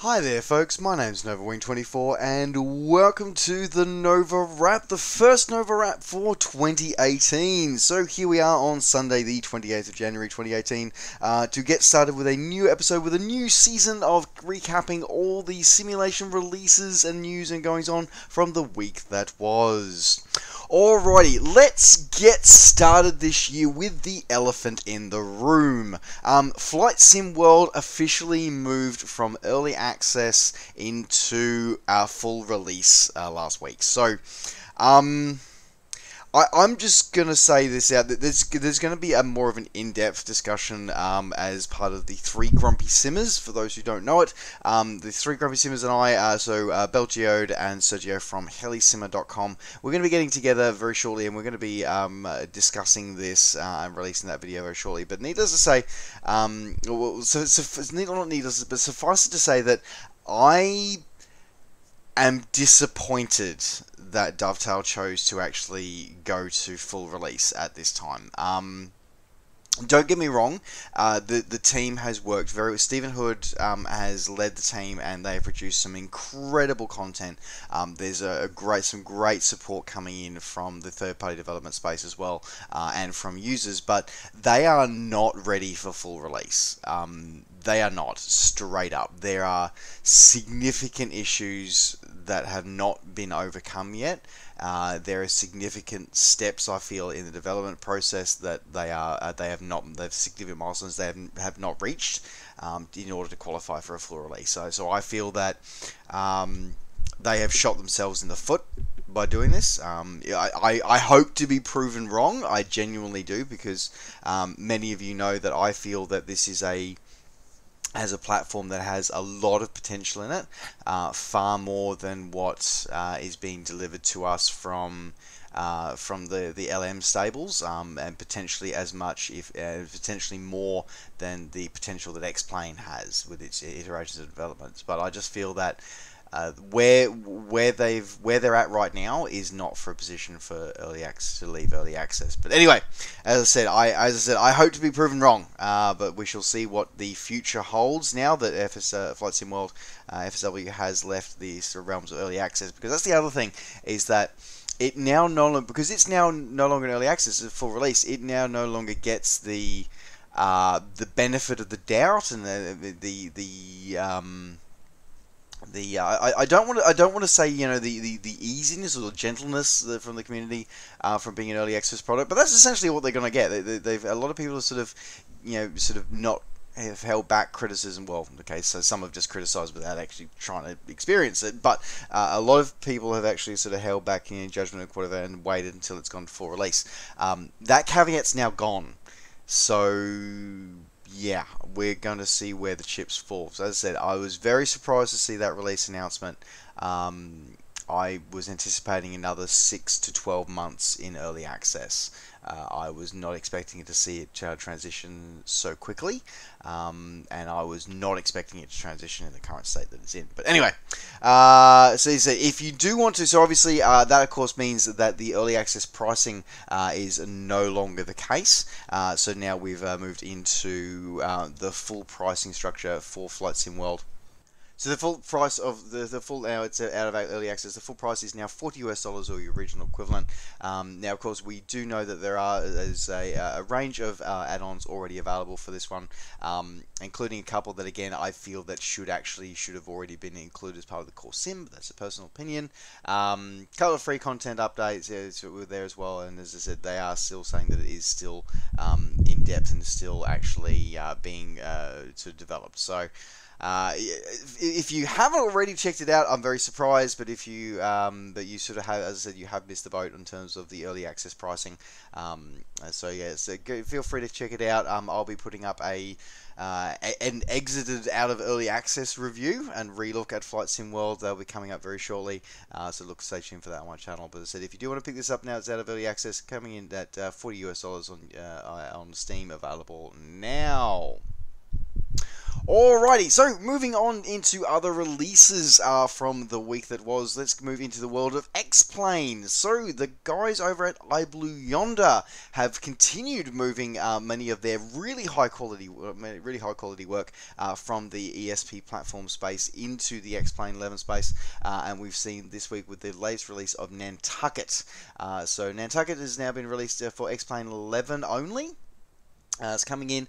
Hi there folks, my name's NovaWing24 and welcome to the NovaWrap, the first NovaWrap for 2018. So here we are on Sunday the 28th of January 2018 to get started with a new episode, with a new season of recapping all the simulation releases and news and goings on from the week that was. Alrighty, let's get started this year with the elephant in the room. Flight Sim World officially moved from early access into full release last week. So, I'm just going to say this out, that there's going to be a more of an in-depth discussion as part of the Three Grumpy Simmers, for those who don't know it. The Three Grumpy Simmers and I, Belgiode and Sergio from helisimmer.com, we're going to be getting together very shortly, and we're going to be discussing this and releasing that video very shortly. But needless to say, suffice it to say that I am disappointed that Dovetail chose to actually go to full release at this time. Don't get me wrong, the team has worked very. Stephen Hood has led the team, and they have produced some incredible content. There's some great support coming in from the third-party development space as well, and from users. But they are not ready for full release. They are not, straight up. There are significant issues that have not been overcome yet. There are significant steps, I feel, in the development process that they've significant milestones they have not reached in order to qualify for a full release. So I feel that they have shot themselves in the foot by doing this. I hope to be proven wrong. I genuinely do, because many of you know that I feel that this is a platform that has a lot of potential in it, far more than what is being delivered to us from the LM stables, and potentially as much, if potentially more than the potential that X-Plane has with its iterations of developments. But I just feel that where they're at right now is not for a position for early access to leave early access. But anyway, as I said, I hope to be proven wrong. But we shall see what the future holds now that Flight Sim World FSW has left the sort of realms of early access. Because that's the other thing, is that it now because it's now no longer in early access, it's full release. It now no longer gets the benefit of the doubt and I don't want to say, you know, the easiness or the gentleness from the community from being an early access product, but that's essentially what they're going to get. They've a lot of people have not have held back criticism. Well, okay, so some have just criticised without actually trying to experience it, but a lot of people have actually sort of held back in judgment or whatever and waited until it's gone full release. That caveat's now gone, so yeah, we're going to see where the chips fall. So as I said, I was very surprised to see that release announcement. I was anticipating another 6 to 12 months in early access. I was not expecting to see it transition so quickly, and I was not expecting it to transition in the current state that it's in. But anyway, so if you do want to, so obviously that of course means that the early access pricing is no longer the case. So now we've moved into the full pricing structure for Flight Sim World. So the full price of the full, now it's out of early access, the full price is now $40 US, or your original equivalent. Now, of course, we do know that there's a range of add-ons already available for this one, including a couple that, again, I feel that should have already been included as part of the core sim, but that's a personal opinion. Couple of free content updates were there as well, and as I said, they are still saying that it is still in depth and is still actually being sort of developed. So, if you haven't already checked it out, I'm very surprised. But if you, you sort of have, as I said, you have missed the boat in terms of the early access pricing. So yeah, so feel free to check it out. I'll be putting up an exited out of early access review and relook at Flight Sim World. They'll be coming up very shortly. So stay tuned for that on my channel. But as I said, if you do want to pick this up now, it's out of early access, coming in at $40 US on Steam, available now. Alrighty, so moving on into other releases from the week that was, let's move into the world of X-Plane. So the guys over at iBlue Yonder have continued moving many of their really high quality work from the ESP platform space into the X-Plane 11 space, and we've seen this week with the latest release of Nantucket. So Nantucket has now been released for X-Plane 11 only. It's coming in,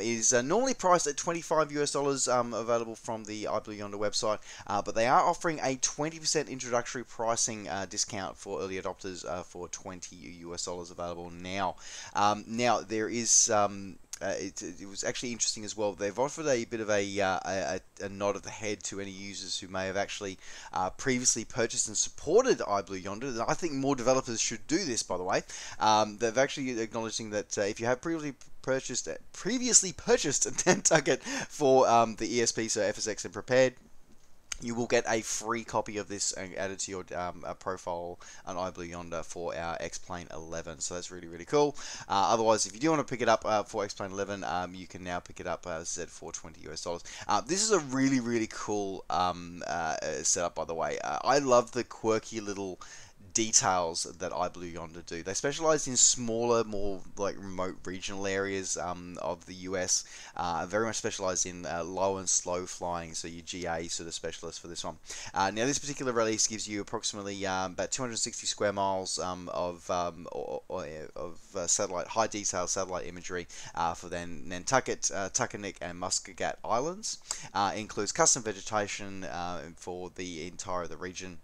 is normally priced at $25 available from the iBlue Yonder website, but they are offering a 20% introductory pricing discount for early adopters for $20 available now. Now there is it was actually interesting as well. They've offered a bit of a nod of the head to any users who may have actually previously purchased and supported iBlue Yonder. And I think more developers should do this, by the way. They've actually acknowledging that if you have previously purchased Nantucket for the ESP, so FSX and Prepared, you will get a free copy of this added to your profile on iBlue Yonder for our X-Plane 11. So that's really, really cool. Otherwise, if you do want to pick it up for X-Plane 11, you can now pick it up, as I said, for $20. This is a really, really cool setup, by the way. I love the quirky little details that iBlue Yonder do. They specialize in smaller, more like remote regional areas of the US. Very much specialized in low and slow flying, so your GA sort of specialist for this one. Now this particular release gives you approximately about 260 square miles of satellite, high detail satellite imagery for then Nantucket, Tuckernick and Muskegat Islands. Includes custom vegetation for the entire of the region.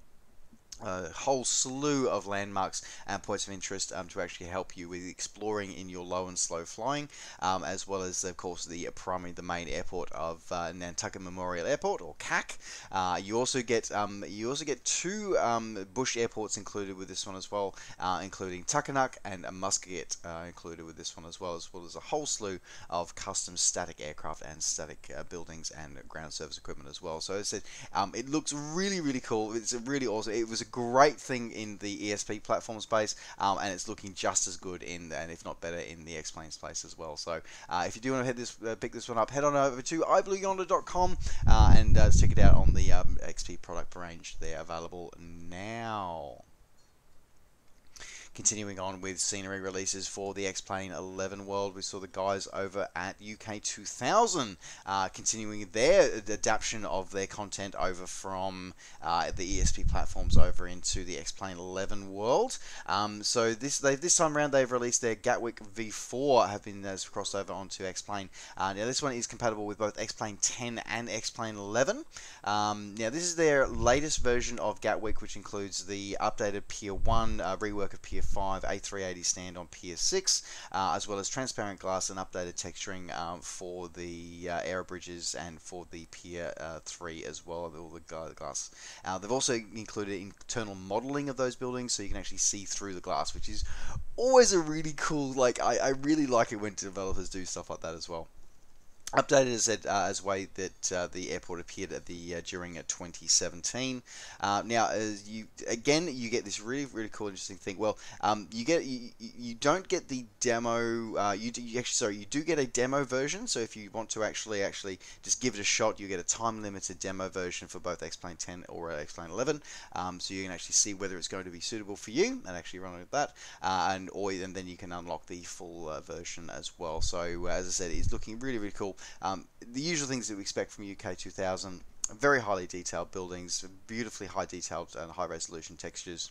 A whole slew of landmarks and points of interest to actually help you with exploring in your low and slow flying, as well as, of course, the main airport of Nantucket Memorial Airport, or CAC. You also get two bush airports included with this one as well, including Tuckernuck and Muskeget included with this one as well as a whole slew of custom static aircraft and static buildings and ground service equipment as well. So as I said, it looks really, really cool. It's really awesome. It was a great thing in the ESP platform space, and it's looking just as good and if not better in the X-Plane space as well. So if you do want to pick this one up, head on over to iblueyonder.com and check it out on the XP product range. They're available now. Continuing on with scenery releases for the X-Plane 11 world, we saw the guys over at UK 2000 continuing their adaptation of their content over from the ESP platforms over into the X-Plane 11 world. So this time around they've released their Gatwick V4, have been crossed over onto X-Plane. Now this one is compatible with both X-Plane 10 and X-Plane 11. Now this is their latest version of Gatwick, which includes the updated Pier 1, rework of Pier 5, A380 stand on Pier 6, as well as transparent glass and updated texturing for the aero bridges and for the Pier 3 as well, all the glass. They've also included internal modeling of those buildings, so you can actually see through the glass, which is always a really cool, I really like it when developers do stuff like that as well. Updated as way that the airport appeared at during 2017. Now, you get this really, really cool, interesting thing. Well, you don't get the demo. You do get a demo version. So if you want to actually just give it a shot, you get a time limited demo version for both X-Plane 10 or X-Plane 11. So you can actually see whether it's going to be suitable for you and actually run with that, and then you can unlock the full version as well. So as I said, it's looking really, really cool. The usual things that we expect from UK 2000, very highly detailed buildings, beautifully high detailed and high resolution textures.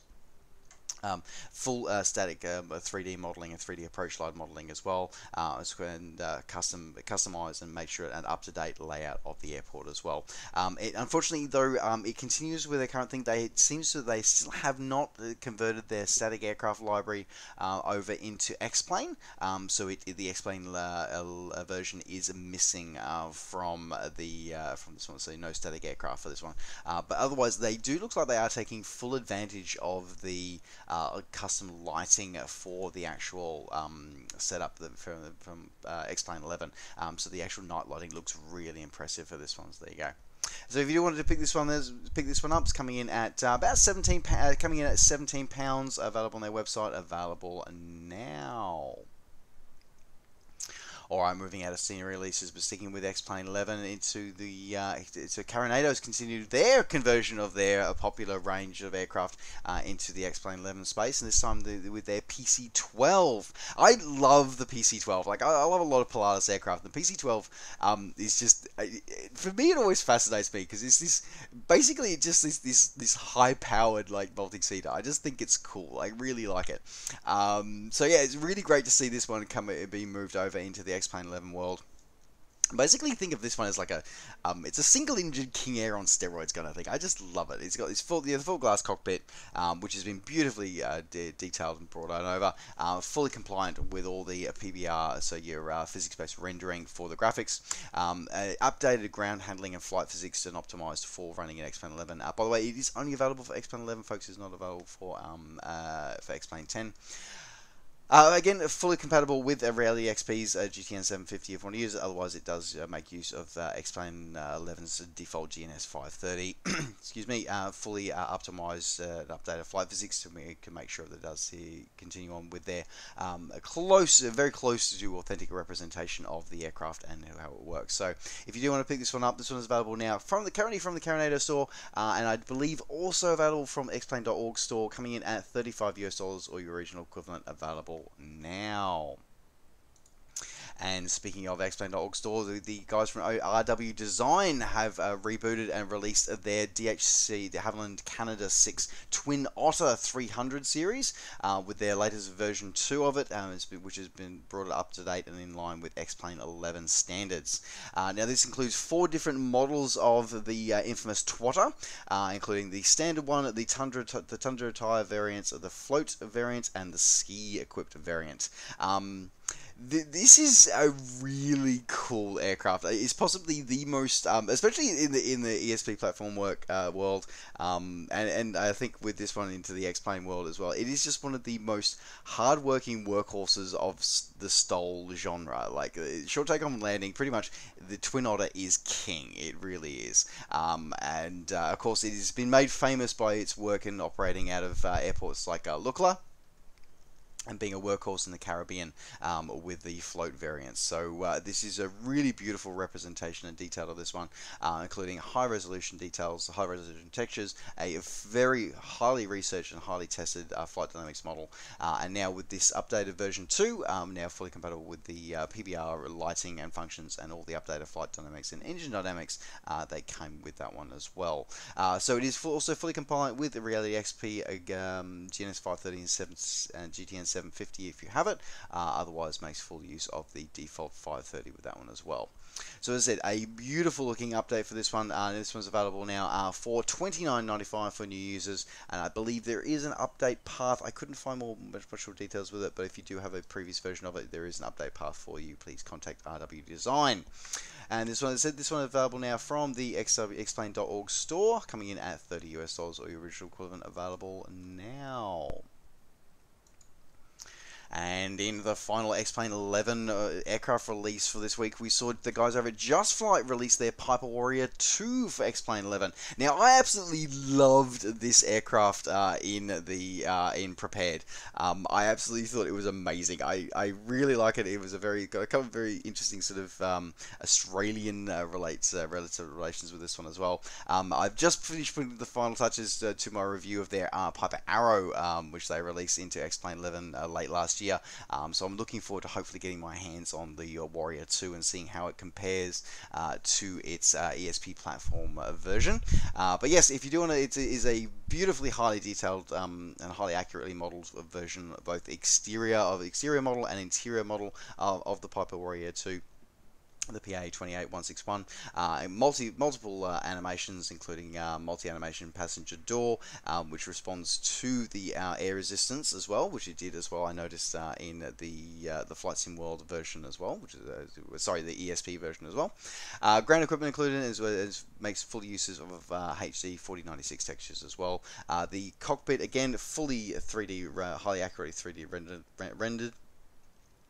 Full static 3D modeling and 3D approach slide modeling as well, and customize and make sure an up-to-date layout of the airport as well. Unfortunately, though, it continues with their current thing. It seems that they still have not converted their static aircraft library over into X-Plane. So the X-Plane version is missing from this one. So no static aircraft for this one. But otherwise, they do look like they are taking full advantage of the custom lighting for the actual setup from X-Plane 11. So the actual night lighting looks really impressive for this one. So there you go. So if you wanted to pick this one up, it's coming in at about £17. Available on their website. Available now. Alright, moving out of scenery releases, but sticking with X-Plane 11 into the so Carinado's continued their conversion of their popular range of aircraft into the X-Plane 11 space, and this time with their PC-12. I love the PC-12. Like I love a lot of Pilatus aircraft. The PC-12 is just for me it always fascinates me because it's this basically just this high-powered like multi-seater. I just think it's cool. I really like it. So yeah, it's really great to see this one being moved over into the X-Plane 11 world. Basically, think of this one as like it's a single-engine King Air on steroids kind of thing. I just love it. It's got this full glass cockpit, which has been beautifully detailed and brought on over, fully compliant with all the PBR, so your physics-based rendering for the graphics, updated ground handling and flight physics and optimized for running in X-Plane 11. By the way, it is only available for X-Plane 11, folks. It's not available for X-Plane 10. Again, fully compatible with Reality XP's GTN 750 if you want to use it. Otherwise, it does make use of X-Plane 11's default GNS 530. Excuse me. Fully optimized and updated flight physics, so we can make sure that it does continue on with their very close to authentic representation of the aircraft and how it works. So, if you do want to pick this one up, this one is available now currently from the Carinado store, and I believe also available from Xplane.org store, coming in at $35 or your regional equivalent, available now. And speaking of Xplane.org store, the guys from RW Design have rebooted and released their DHC, the Havilland Canada 6 Twin Otter 300 series, with their latest version 2 of it, which has been brought up to date and in line with X-Plane 11 standards. Now this includes 4 different models of the infamous Twotter, including the standard one, the Tundra tire variants, the float variant, and the ski equipped variant. This is a really cool aircraft. It's possibly the most, especially in the ESP platform world, and I think with this one into the X-Plane world as well. It is just one of the most hard-working workhorses of the STOL genre. Like short takeoff and landing, pretty much the Twin Otter is king. It really is, and of course it has been made famous by its work in operating out of airports like Lukla, and being a workhorse in the Caribbean with the float variants. So this is a really beautiful representation and detail of this one, including high resolution details, high resolution textures, a very highly researched and highly tested flight dynamics model, and now with this updated version 2, now fully compatible with the PBR lighting and functions and all the updated flight dynamics and engine dynamics, they came with that one as well. So it is also fully compliant with the Reality XP GNS 530 and GTN 750 if you have it. Otherwise, makes full use of the default 530 with that one as well. So as I said, a beautiful looking update for this one. This one's available now for $29.95 for new users, and I believe there is an update path. I couldn't find much more details with it, but if you do have a previous version of it, there is an update path for you. Please contact RW Design. And this one, as I said, this one is available now from the Xplane.org store, coming in at $30 or your original equivalent, available now. And in the final X-Plane 11 aircraft release for this week, we saw the guys over at Just Flight release their Piper Warrior 2 for X-Plane 11. Now, I absolutely loved this aircraft in Prepared. I absolutely thought it was amazing. I really like it. It was got a couple of very interesting sort of Australian relative relations with this one as well. I've just finished putting the final touches to my review of their Piper Arrow, which they released into X-Plane 11 late last year. So I'm looking forward to hopefully getting my hands on the Warrior 2 and seeing how it compares to its ESP platform version. But yes, if you do want to, it is a beautifully highly detailed and highly accurately modeled version, both exterior model and interior model of the Piper Warrior 2. The PA28161, multiple animations, including multi-animation passenger door, which responds to the air resistance as well, which it did as well. I noticed in the Flight Sim World version as well, which is the ESP version as well. Ground equipment included as makes full uses of HD 4096 textures as well. The cockpit again fully 3D, highly accurate 3D rendered.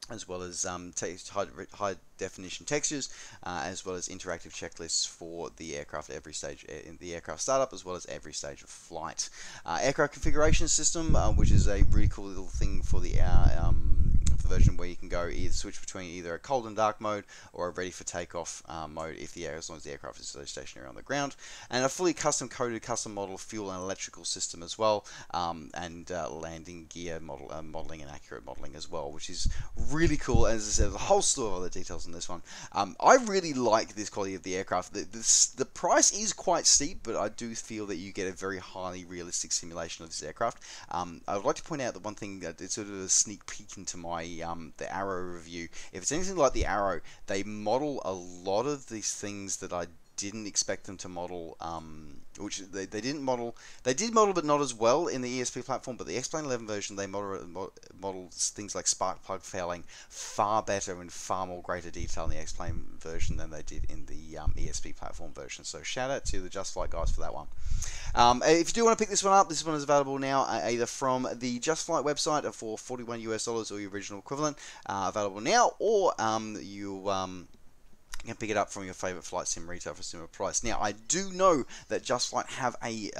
As well as high definition textures, as well as interactive checklists for the aircraft every stage in the aircraft startup, as well as every stage of flight. Aircraft configuration system, which is a really cool little thing for the version where you can go either switch between either a cold and dark mode or a ready for takeoff mode as long as the aircraft is stationary on the ground, and a fully custom coded, custom model fuel and electrical system as well, and landing gear modeling and accurate modeling as well, which is really cool. As I said, the whole slew of other details on this one. I really like this quality of the aircraft. The price is quite steep, but I do feel that you get a very highly realistic simulation of this aircraft. I would like to point out that one thing that it's sort of a sneak peek into my the Arrow review. If it's anything like the Arrow, they model a lot of these things that I didn't expect them to model, which they didn't model. They did model, but not as well in the ESP platform. But the X-Plane 11 version, they modeled things like spark plug failing far better and far more greater detail in the X-Plane version than they did in the ESP platform version. So shout out to the Just Flight guys for that one. If you do want to pick this one up, this one is available now either from the Just Flight website for $41 US or your original equivalent, available now, or you can pick it up from your favorite flight sim retail for a similar price. Now, I do know that Just Flight have a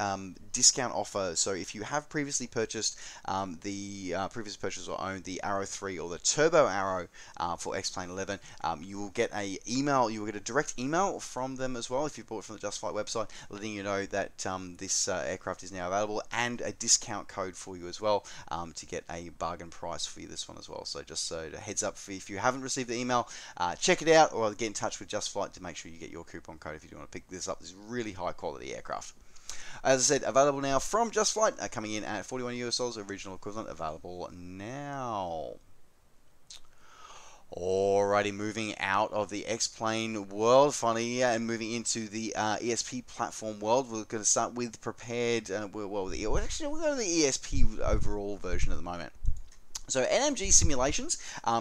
discount offer. So if you have previously purchased previous purchase or owned the Arrow 3 or the Turbo Arrow for X-Plane 11, you will get a email. You will get a direct email from them as well if you bought it from the Just Flight website, letting you know that this aircraft is now available, and a discount code for you as well to get a bargain price for you this one as well. So just a heads up, if you haven't received the email, check it out or get in touch with Just Flight to make sure you get your coupon code if you do want to pick this up. This is really high quality aircraft. As I said, available now from Just Flight, coming in at $41 US, original equivalent available now. Alrighty, moving out of the X-Plane world, finally, and moving into the ESP platform world. We're going to start with prepared. Actually, we'll go to the ESP overall version at the moment. So NMG Simulations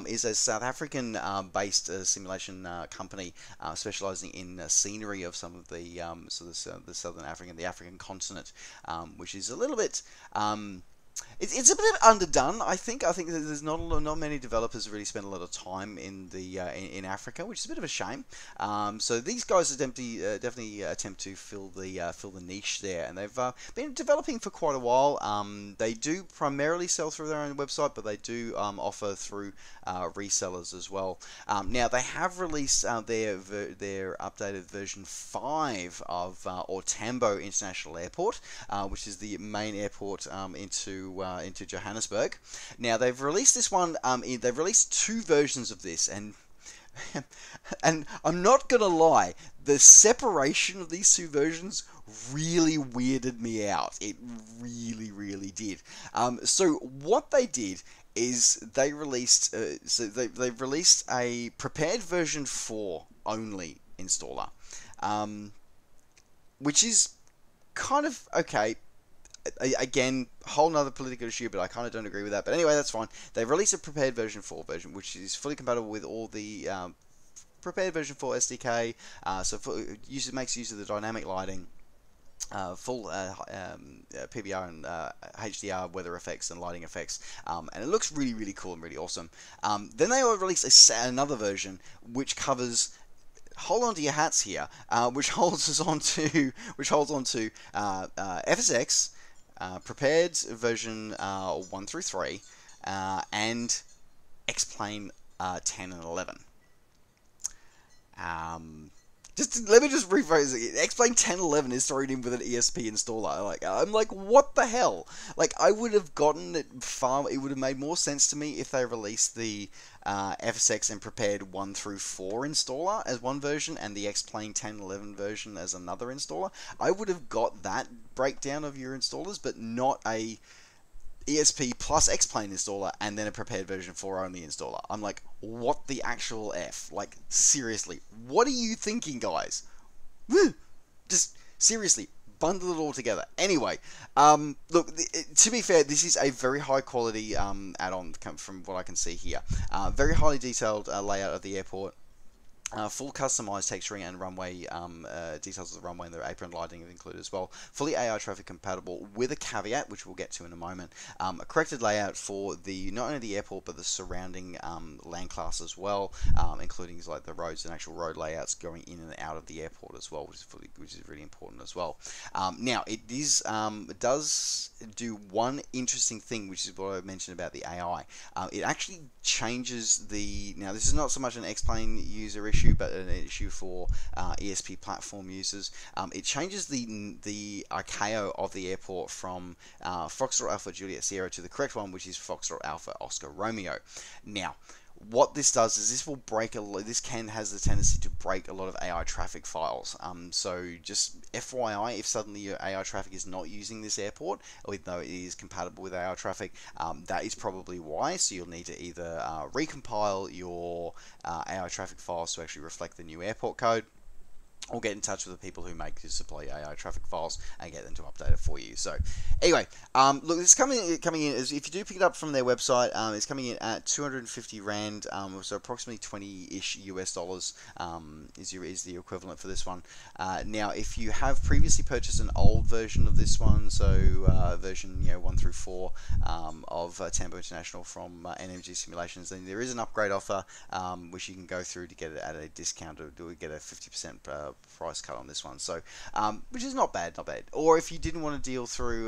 is a South African based simulation company specializing in scenery of some of the the Southern African, the African continent, which is a little bit it's a bit underdone. I think that there's not many developers who really spend a lot of time in the in Africa, which is a bit of a shame. So these guys are definitely attempt to fill the niche there, and they've been developing for quite a while. They do primarily sell through their own website, but they do offer through resellers as well. Now they have released their updated version 5 of Tambo International Airport, which is the main airport into Johannesburg. Now they've released this one. They've released 2 versions of this, and and I'm not gonna lie, the separation of these 2 versions really weirded me out. It really did. So what they did is they released they've released a prepared version 4 only installer, which is kind of okay. Again, whole nother political issue, but I kind of don't agree with that. But anyway, that's fine. They've released a prepared version 4 version, which is fully compatible with all the prepared version 4 SDK. Makes use of the dynamic lighting, full PBR and HDR weather effects and lighting effects, and it looks really cool and really awesome. Then they will release another version which covers, hold on to your hats here, which holds on to FSX, prepared version 1 through 3, and X-Plane 10 and 11. Let me just rephrase it. X-Plane 1011 is thrown in with an ESP installer. I'm like, what the hell? I would have gotten it far. It would have made more sense to me if they released the FSX and prepared 1 through 4 installer as one version, and the X-Plane 1011 version as another installer. I would have got that breakdown of your installers, but not a ESP plus X-Plane installer and then a prepared version 4 only installer. I'm like, what the actual F? Seriously, what are you thinking, guys? Woo! Just seriously, bundle it all together. Anyway, look, to be fair, this is a very high quality add-on from what I can see here. Very highly detailed layout of the airport. Full customized texturing and runway details of the runway and the apron lighting included as well. Fully AI traffic compatible with a caveat, which we'll get to in a moment. A corrected layout for not only the airport but the surrounding land class as well, including the roads and actual road layouts going in and out of the airport as well, which is really important as well. Now it does do one interesting thing, which is what I mentioned about the AI. It actually changes the. Now, this is not so much an X-Plane user issue, but an issue for ESP platform users. It changes the ICAO of the airport from Foxtrot Alpha Juliet Sierra to the correct one, which is Foxtrot Alpha Oscar Romeo. Now, what this does is this will break has the tendency to break a lot of AI traffic files. So just FYI, if suddenly your AI traffic is not using this airport, even though it is compatible with AI traffic, that is probably why. So you'll need to either recompile your AI traffic files to actually reflect the new airport code, or get in touch with the people who make supply AI traffic files and get them to update it for you. So anyway, look, this is coming in as if you do pick it up from their website, it's coming in at 250 Rand, so approximately 20-ish US dollars is the equivalent for this one. Now, if you have previously purchased an old version of this one, so version 1 through 4 of Tambo International from NMG Simulations, then there is an upgrade offer which you can go through to get it at a discount, or get a 50% price cut on this one, so which is not bad. Or if you didn't want to deal through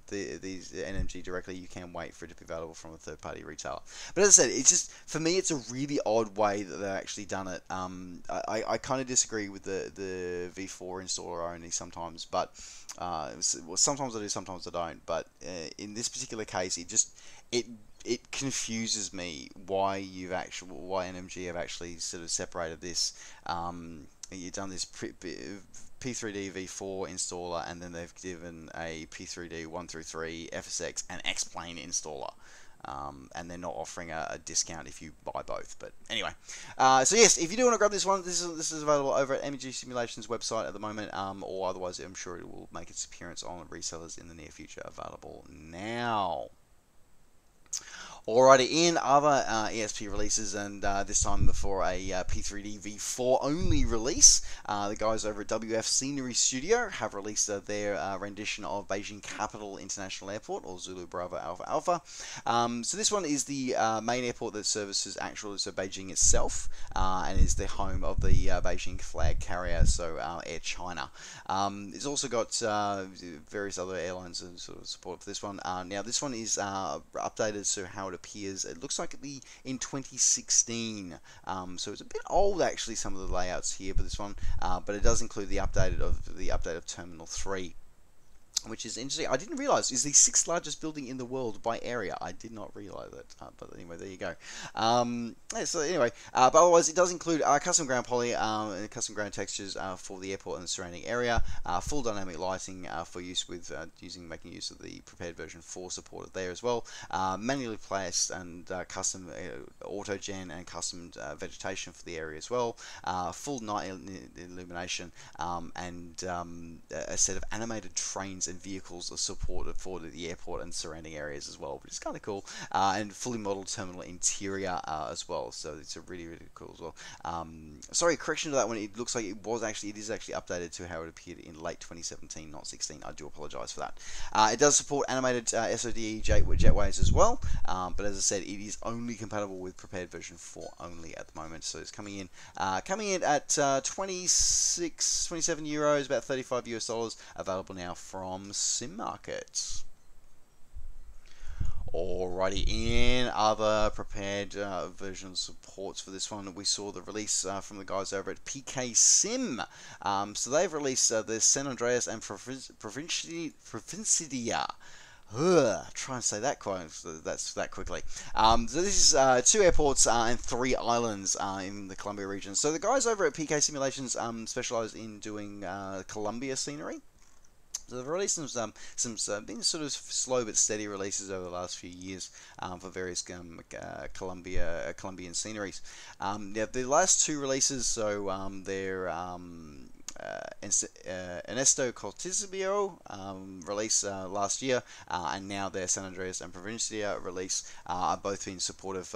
these NMG directly, you can wait for it to be available from a third-party retailer. But as I said, it's just, for me, it's a really odd way that they've actually done it. I kind of disagree with the V4 installer only sometimes, but sometimes I do, sometimes I don't. But in this particular case, it confuses me why NMG have actually sort of separated this. You've done this P3D V4 installer, and then they've given a P3D 1 through 3 FSX and X-Plane installer. And they're not offering a discount if you buy both. But anyway, so yes, if you do want to grab this one, this is available over at NMG Simulations website at the moment, or otherwise I'm sure it will make its appearance on resellers in the near future. Available now. Alrighty, in other ESP releases, and this time for a P3D V4 only release, the guys over at WF Scenery Studio have released their rendition of Beijing Capital International Airport, or Zulu Bravo Alpha Alpha. So this one is the main airport that services Beijing itself, and is the home of the Beijing flag carrier, so Air China. It's also got various other airlines sort of support for this one. Now this one is updated so how it appears. It looks like in 2016, so it's a bit old actually, some of the layouts here, but this one, but it does include the update of Terminal 3. Which is interesting. I didn't realize is the 6th largest building in the world by area. I did not realize that. But anyway, there you go. Yeah, so anyway, but otherwise it does include custom ground poly and custom ground textures for the airport and the surrounding area. Full dynamic lighting for use with making use of the prepared version 4 supported there as well. Manually placed and custom auto gen and custom vegetation for the area as well. Full night illumination and a set of animated trains and vehicles are supported for the airport and surrounding areas as well, which is kind of cool, and fully modeled terminal interior as well, so it's a really cool as well. Sorry, correction to that one, it looks like it is actually updated to how it appeared in late 2017, not 16. I do apologize for that. It does support animated SODE jetways as well, but as I said, it is only compatible with prepared version 4 only at the moment, so it's coming in at 27 euros, about 35 US dollars, available now from Sim Markets. Alrighty, in other prepared version supports for this one, we saw the release from the guys over at PK Sim. So they've released the San Andreas and Provincia. Try and say that quickly. So this is 2 airports and 3 islands in the Colombia region. So the guys over at PK Simulations specialize in doing Colombia scenery. So they've released some been sort of slow but steady releases over the last few years for various Colombian sceneries. Now the last 2 releases, so they're Ernesto Cortizio release last year, and now their San Andreas and Provincia release are both in support of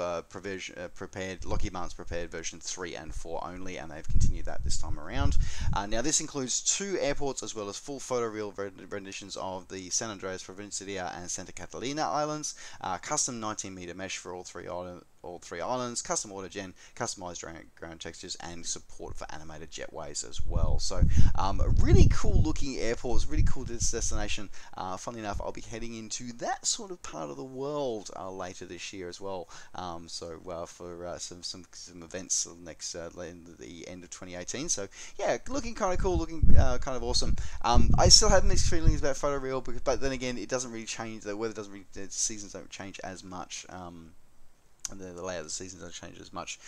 Lockheed Martin's prepared version 3 and 4 only, and they've continued that this time around. Now this includes 2 airports as well as full photoreal renditions of the San Andreas, Provincia and Santa Catalina islands, custom 19-meter mesh for all 3 all 3 islands, custom auto gen, customized ground textures, and support for animated jetways as well. So really cool looking airports, really cool destination. Funny enough, I'll be heading into that sort of part of the world later this year as well. For some events next the end of 2018. So yeah, looking kind of cool, looking kind of awesome. I still have mixed feelings about photoreal, but then again, it doesn't really change. The weather doesn't really, the seasons don't change as much. And the layout of the season doesn't change as much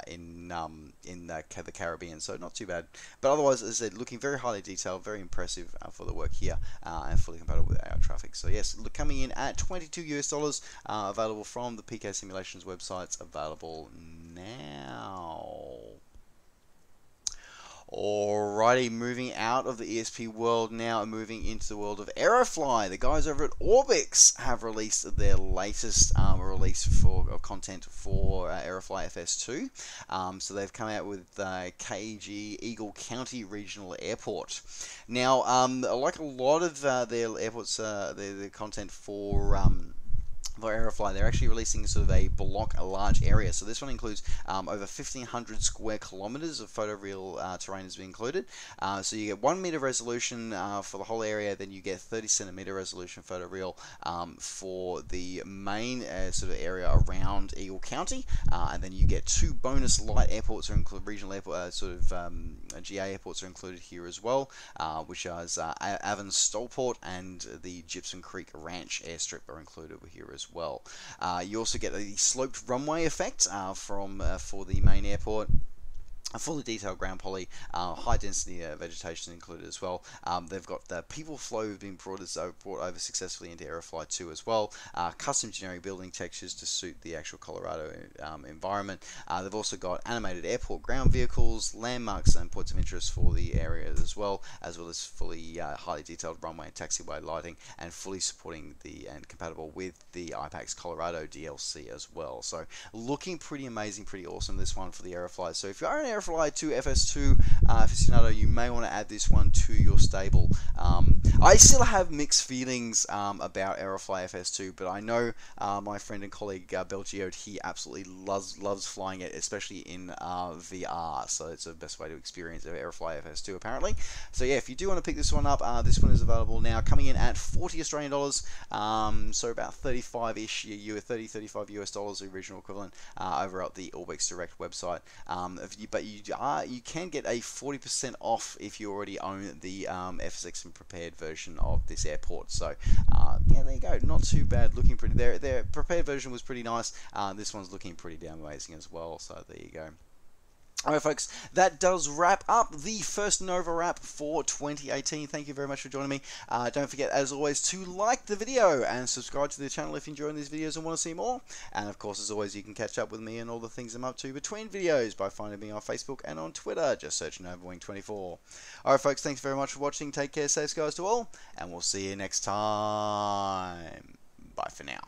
in the Caribbean, so not too bad. But otherwise, as I said, looking very highly detailed, very impressive for the work here, and fully compatible with air traffic. So yes, coming in at $22 US, available from the PK Simulations websites, available now. Alrighty, moving out of the ESP world now and moving into the world of Aerofly. The guys over at Orbix have released their latest release of content for Aerofly FS2. So they've come out with KG Eagle County Regional Airport. Now, like a lot of their airports, their content for Aerofly, they're actually releasing sort of a large area. So this one includes over 1,500 square kilometers of photoreal terrain has been included. So you get 1 meter resolution for the whole area, then you get 30 centimeter resolution photoreal for the main sort of area around Eagle County, and then you get 2 bonus light airports, or regional airport GA airports are included here as well, which is Avon Stolport and the Gypsum Creek Ranch airstrip are included here as well. You also get a sloped runway effect for the main airport. A fully detailed ground poly, high density vegetation included as well. They've got the people flow being brought over successfully into Aerofly 2 as well. Custom generic building textures to suit the actual Colorado environment. They've also got animated airport ground vehicles, landmarks, and points of interest for the area as well as fully highly detailed runway and taxiway lighting, and fully supporting and compatible with the IPAX Colorado DLC as well. So looking pretty amazing, pretty awesome, this one for the Aerofly. So if you are an Aerofly FS2 aficionado, you may want to add this one to your stable. I still have mixed feelings about Aerofly FS2, but I know my friend and colleague Belgiode, he absolutely loves flying it, especially in VR. So it's the best way to experience Aerofly FS2 apparently. So yeah, if you do want to pick this one up, this one is available now, coming in at $40 Australian, so about 35-ish, 35 US dollars, the original equivalent, over at the Orbix Direct website. But you can get a 40% off if you already own the FSX and prepared version of this airport. So yeah, there you go. Not too bad. Looking pretty. Their prepared version was pretty nice. This one's looking pretty damn amazing as well. So there you go. Alright folks, that does wrap up the first NovaWrap for 2018. Thank you very much for joining me. Don't forget, as always, to like the video and subscribe to the channel if you're enjoying these videos and want to see more. And of course, as always, you can catch up with me and all the things I'm up to between videos by finding me on Facebook and on Twitter. Just search NovaWing24. Alright folks, thanks very much for watching. Take care, safe skies to all, and we'll see you next time. Bye for now.